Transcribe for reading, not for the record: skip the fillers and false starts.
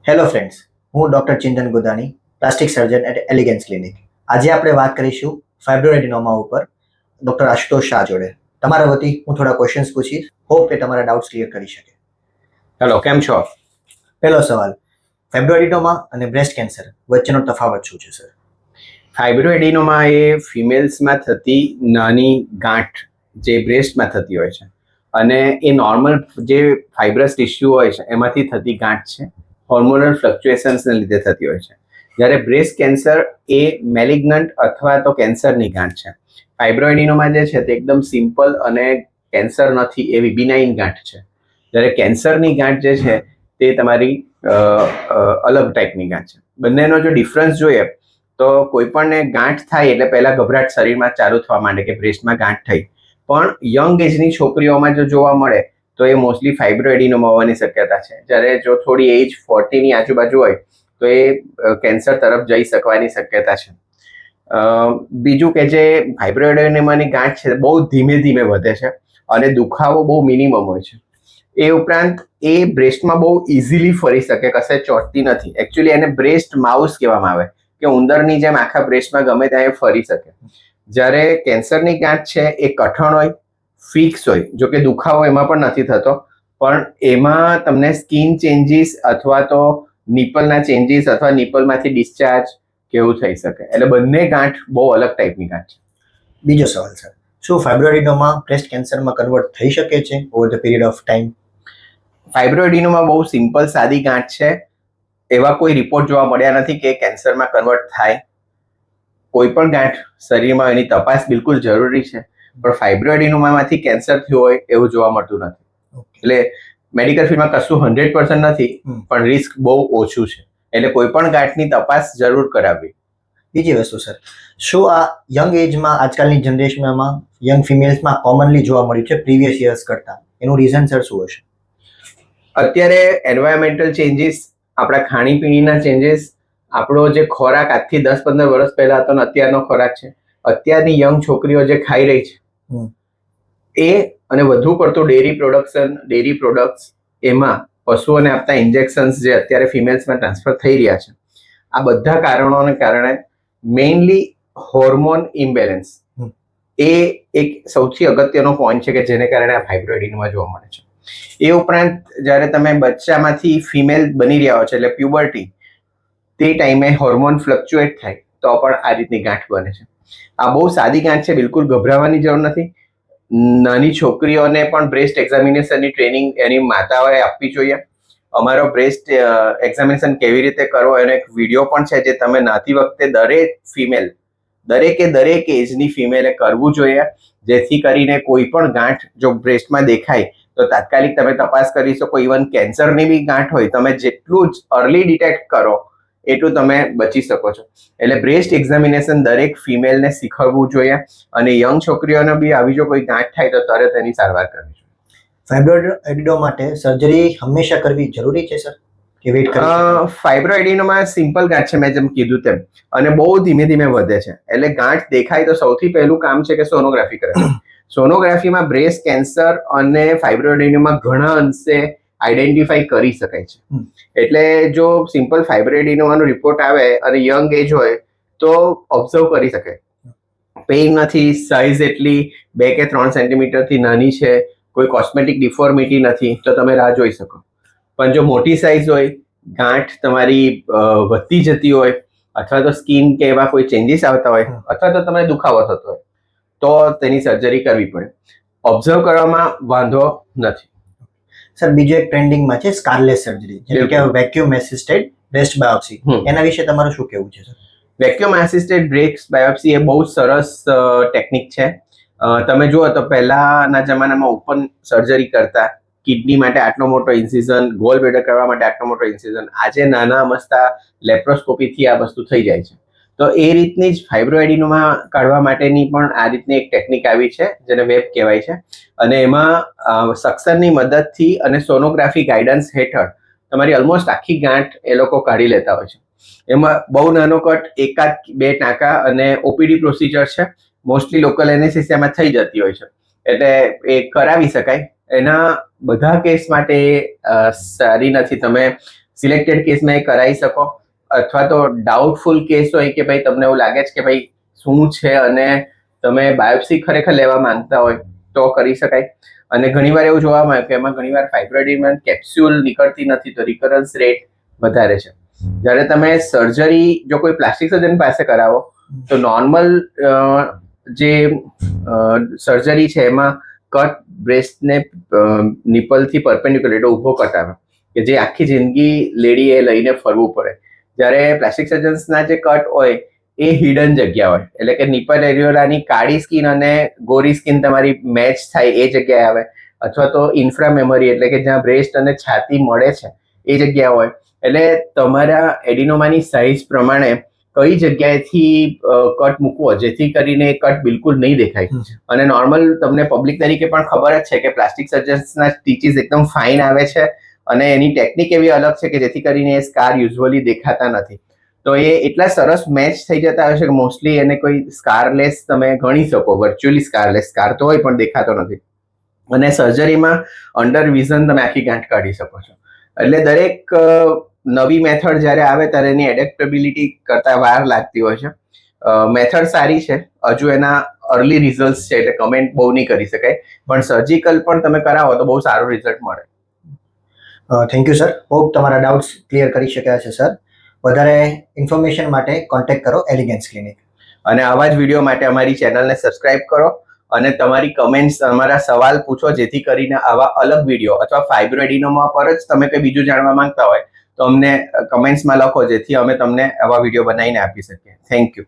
Hello friends, હું doctor Chintan Gudani, plastic surgeon at Elegance clinic. આજે આપણે વાત કરીશું ફાઇબ્રોએડિનોમા ઉપર ડૉક્ટર આશુતોષ શાહ જોડે. તમારા વતી હું થોડા ક્વેશ્ચન્સ પૂછીશ. હોપ કે તમારા ડાઉટ્સ ક્લિયર કરી શકે. હેલો, કેમ છો? પહેલો સવાલ, ફાઇબ્રોએડિનોમા અને બ્રેસ્ટ કેન્સર વચ્ચેનો તફાવત શું છે સર? ફાઇબ્રોએડિનોમા એ ફિમેલ્સમાં થતી નાની ગાંઠ જે બ્રેસ્ટમાં થતી હોય છે, અને એ નોર્મલ જે ફાઇબ્રસ ટિશ્યુ હોય છે એમાંથી થતી ગાંઠ છે. હોર્મોનલ ફ્લક્ચ્યુએશન્સને લીધે થતી હોય છે. જ્યારે બ્રેસ્ટ કેન્સર એ મેલિગ્નન્ટ અથવા તો કેન્સરની ગાંઠ છે. ફાઇબ્રોએડિનોમા જે છે તે એકદમ સિમ્પલ અને કેન્સર નથી એવી બિનાઇન ગાંઠ છે. જ્યારે કેન્સરની ગાંઠ જે છે તે તમારી અલગ ટાઈપની ગાંઠ છે. બંનેનો જો ડિફરન્સ જોઈએ તો કોઈ પણને ગાંઠ થાય એટલે પહેલા ગભરાટ શરીરમાં ચાલુ થવા માંડે કે બ્રેસ્ટમાં ગાંઠ થઈ, પણ યંગ એજની છોકરીઓમાં જો જોવા મળે તો એ મોસ્ટલી ફાઇબ્રોએડિનોમા હોવાની શક્યતા છે. જ્યારે જો થોડી એજ 40ની આજુબાજુ હોય તો એ કેન્સર તરફ જઈ શકવાની શક્યતા છે. બીજું કે જે ફાઇબ્રોએડિનોમાની ગાંઠ છે બહુ ધીમે ધીમે વધે છે અને દુખાવો બહુ મિનિમમ હોય છે. એ ઉપરાંત એ બ્રેસ્ટમાં બહુ ઇઝીલી ફરી શકે, કશે ચોંટતી નથી. એકચ્યુઅલી એને બ્રેસ્ટ માઉસ કહેવામાં આવે કે ઉંદરની જેમ આખા બ્રેસ્ટમાં ગમે ત્યાં એ ફરી શકે. જ્યારે કેન્સરની ગાંઠ છે એ કઠણ હોય, ફિક્સ હોય. જો કે દુખાવો એમાં પણ નથી થતો, પણ એમાં તમને સ્કિન ચેન્જીસ અથવા તો નિપલના ચેન્જીસ અથવા નિપલમાંથી ડિસ્ચાર્જ કેવું થઈ શકે. એટલે બંને ગાંઠ બહુ અલગ ટાઈપની ગાંઠ છે. બીજો સવાલ સર, શું ફાઇબ્રોએડિનોમા બ્રેસ્ટ કેન્સરમાં કન્વર્ટ થઈ શકે છે over the period of time? Fibroadenoma બહુ સિમ્પલ સાદી ગાંઠ છે. એવા કોઈ રિપોર્ટ જોવા મળ્યા નથી કે કેન્સરમાં કન્વર્ટ થાય. કોઈ પણ ગાંઠ શરીરમાં એની તપાસ બિલકુલ જરૂરી છે, પણ ફાઇબ્રોએડિનોમામાંથી કેન્સર થયું હોય એવું જોવા મળતું નથી. એટલે મેડિકલ ફિલ્ડમાં કશું 100% નથી, પણ રિસ્ક બહુ ઓછું છે. એટલે કોઈ પણ ગાંઠની તપાસ જરૂર કરાવવી. બીજી વસ્તુ સર, શું આ યંગ એજમાં આજકાલની જનરેશનમાં યંગ ફિમેલ્સમાં કોમનલી જોવા મળ્યું છે પ્રીવિયસ યર્સ કરતાં? એનું રીઝન સર શું હશે? અત્યારે એન્વાયરમેન્ટલ ચેન્જીસ, આપણા ખાણીપીણીના ચેન્જીસ, આપણો જે ખોરાક આજથી 10-15 વર્ષ પહેલા હતો ને અત્યારનો ખોરાક છે, અત્યારની યંગ છોકરીઓ જે ખાઈ રહી છે એ, અને વધુ પડતું ડેરી પ્રોડક્ટ્સ, એમાં પશુઓને આપતા ઇન્જેક્શન્સ જે અત્યારે ફિમેલ્સમાં ટ્રાન્સફર થઈ રહ્યા છે, આ બધા કારણોને કારણે મેઇનલી હોર્મોન ઇમ્બેલેન્સ એ એક સૌથી અગત્યનો પોઈન્ટ છે કે જેને કારણે આ ફાઇબ્રોએડિનોમા જોવા મળે છે. એ ઉપરાંત જ્યારે તમે બચ્ચામાંથી ફિમેલ બની રહ્યા હો છો એટલે પ્યુબર્ટી, તે ટાઈમે હોર્મોન ફ્લક્ચ્યુએટ થાય તો પણ આ રીતની ગાંઠ બને છે. આ બહુ સાદી ગાંઠ છે, બિલકુલ ગભરાવાની જરૂર નથી. નાની છોકરીઓને પણ બ્રેસ્ટ એક્ઝામિનેશનની ટ્રેનિંગ એની માતાઓએ આપવી જોઈએ. અમારો બ્રેસ્ટ એક્ઝામિનેશન કેવી રીતે કરવો એનો એક વિડીયો પણ છે જે તમે નાતી વખતે દરેક એજની ફિમેલે કરવું જોઈએ, જેથી કરીને કોઈ પણ ગાંઠ જો બ્રેસ્ટમાં દેખાય તો તાત્કાલિક તમે તપાસ કરી શકો. ઇવન કેન્સરની બી ગાંઠ હોય, તમે જેટલું જ અર્લી ડિટેક્ટ કરો એટલું તમે બચી શકો છો. એટલે બ્રેસ્ટ એક્ઝામિનેશન દરેક ફિમેલને શીખવવું જોઈએ, અને યંગ છોકરીઓને બી આવી જો કોઈ ગાંઠ થાય તો તરત એની સારવાર કરવી જોઈએ. ફાઇબ્રોએડિનોમા માટે સર્જરી હંમેશા કરવી જરૂરી છે સર, કે વેઇટ કરવી? ફાઇબ્રોએડિનોમા સિમ્પલ ગાંઠ છે, મેં જેમ કીધું તેમ, અને બહુ ધીમે ધીમે વધે છે. એટલે ગાંઠ દેખાય તો સૌથી પહેલું કામ છે કે સોનોગ્રાફી કરે. સોનોગ્રાફીમાં બ્રેસ્ટ કેન્સર અને ફાઇબ્રોએડિનોમા ઘણા અંશે આઈડેન્ટિફાઈ કરી શકાય છે. એટલે જો સિમ્પલ ફાઇબ્રોએડિનોમાનો રિપોર્ટ આવે અને યંગ એજ હોય તો ઓબ્ઝર્વ કરી શકાય. પેઇન નથી, સાઇઝ એટલી 2 કે 3 સેન્ટીમીટરથી નાની છે, કોઈ કોસ્મેટિક ડિફોર્મિટી નથી, તો તમે રાહ જોઈ શકો. પણ જો મોટી સાઇઝ હોય, ગાંઠ તમારી વધતી જતી હોય, અથવા તો સ્કિન કે એવા કોઈ ચેન્જીસ આવતા હોય, અથવા તો તમને દુખાવો થતો હોય, તો તેની સર્જરી કરવી પડે. ઓબ્ઝર્વ કરવામાં વાંધો નથી. સર, બીજો એક ટ્રેન્ડિંગમાં છે સ્કારલેસ સર્જરી, જેમ કે વેક્યુમ એસિસ્ટેડ બ્રેસ્ટ બાયોપ્સી. એના વિશે તમારું શું કહેવું છે સર? વેક્યુમ એસિસ્ટેડ બ્રેસ્ટ બાયોપ્સી એ બહુ સરસ ટેકનિક છે. તમે જુઓ તો પહેલાના જમાનામાં ઓપન સર્જરી કરતા, કિડની માટે આટલો મોટો ઇન્સિઝન, ગોલ બ્લેડર કરવા માટે આટલો મોટો ઇન્સિઝન. આજે નાના મસ્તા લેપ્રોસ્કોપીથી આ વસ્તુ થઈ જાય છે. તો એ રીતની જ ફાઇબ્રોએડિનોમા કાઢવા માટેની પણ આ રીતની એક ટેકનિક આવી છે, જેને વેબ કહેવાય છે. અને એમાં સક્શનની મદદથી અને સોનોગ્રાફી ગાઈડન્સ હેઠળ તમારી ઓલમોસ્ટ આખી ગાંઠ એ લોકો કાઢી લેતા હોય છે. એમાં બહુ નાનો કટ, 1-2 ટાંકા અને ઓપીડી પ્રોસિજર છે. મોસ્ટલી લોકલ એનેસ્થેસિયામાં થઈ જતી હોય છે, એટલે એ કરાવી શકાય. એના બધા કેસ માટે સારી નથી. તમે સિલેક્ટેડ કેસમાં એ કરાવી શકો, અથવા તો ડાઉટફુલ કેસ હોય કે ભાઈ તમને એવું લાગે છે કે ભાઈ શું છે અને તમે બાયોપ્સી ખરેખર લેવા માંગતા હોય તો કરી શકાય. અને ઘણીવાર એવું જોવામાં આવ્યું કે એમાં ઘણીવાર ફાઇબ્રોઇડમાં કેપ્સ્યુલ નીકળતી નથી, તો રિકરન્સ રેટ વધારે છે. જ્યારે તમે સર્જરી જો કોઈ પ્લાસ્ટિક સર્જન પાસે કરાવો તો નોર્મલ જે સર્જરી છે એમાં કટ બ્રેસ્ટને નિપલથી પરપેન્ડિક્યુલર એટલે ઊભો કટ આવે કે જે આખી જિંદગી લેડીએ લઈને ફરવું પડે. જ્યારે પ્લાસ્ટિક સર્જન્સના જે કટ હોય એ હિડન જગ્યા હોય, એટલે કે નિપલ એરિયોલાની કાળી સ્કિન અને ગોરી સ્કિન તમારી મેચ થાય એ જગ્યાએ આવે, અથવા તો ઇન્ફ્રા મેમરી એટલે કે જ્યાં બ્રેસ્ટ અને છાતી મળે છે એ જગ્યા હોય. એટલે તમારા એડિનોમાની સાઇઝ પ્રમાણે કઈ જગ્યાએથી કટ મૂકવો જેથી કરીને એ કટ બિલકુલ નહીં દેખાય. અને નોર્મલ તમને પબ્લિક તરીકે પણ ખબર જ છે કે પ્લાસ્ટિક સર્જન્સના સ્ટીચીસ એકદમ ફાઇન આવે છે અને એની ટેકનિક એવી અલગ છે કે જેથી કરીને એ સ્કાર યુઝ્યુઅલી દેખાતા નથી. તો એ એટલા સરસ મેચ થઈ જતા હોય છે કે મોસ્ટલી એને કોઈ સ્કારલેસ તમે ગણી શકો, વર્ચ્યુઅલી સ્કારલેસ. સ્કાર તો હોય પણ દેખાતો નથી. અને સર્જરીમાં અંડર વિઝન તમે આખી ગાંઠ કાઢી શકો છો. એટલે દરેક નવી મેથડ જ્યારે આવે ત્યારે એની એડેપ્ટેબિલિટી કરતા વાર લાગતી હોય છે. મેથડ સારી છે, હજુ એના અર્લી રિઝલ્ટ છે એટલે કમેન્ટ બહુ નહીં કરી શકાય, પણ સર્જિકલ પણ તમે કરાવો તો બહુ સારું રિઝલ્ટ મળે. Thank you sir. હોપ તમારા ડાઉટ્સ ક્લિયર કરી શક્યા છે સર. વધારે ઇન્ફોર્મેશન માટે કોન્ટેક્ટ કરો એલિગન્સ ક્લિનિક. અને આવા જ વિડીયો માટે અમારી ચેનલને સબસ્ક્રાઇબ કરો અને તમારી કમેન્ટ્સ, અમારા સવાલ પૂછો જેથી કરીને આવા અલગ વિડીયો અથવા ફાઇબ્રોએડિનોમા પર જ તમે કંઈ બીજું જાણવા માંગતા હોય તો અમને કમેન્ટ્સમાં લખો જેથી અમે તમને આવા વિડીયો બનાવીને આપી શકીએ. Thank you.